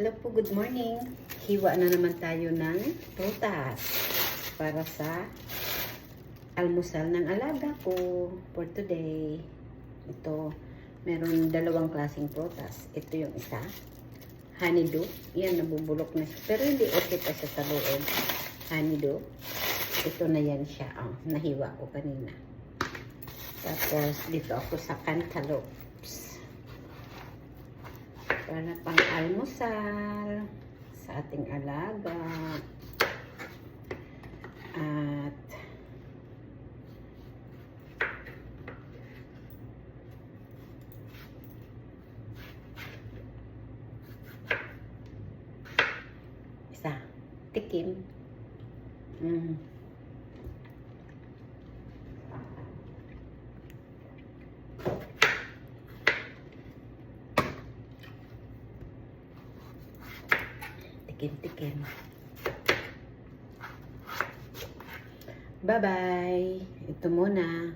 Hello po, good morning. Hiwa na naman tayo ng prutas para sa almusal ng alaga ko for today. Ito, meron dalawang klaseng prutas. Ito yung isa, honeydew. Yan, nabubulok na siya. Pero hindi okay pa siya sa loob. Honeydew. Ito na yan siya. Oh, nahiwa ko kanina. Tapos, dito ako sa cantaloupes. Para pang almusal sa ating alaga. At isa, tikim. Tikim. Bye-bye. Ito muna.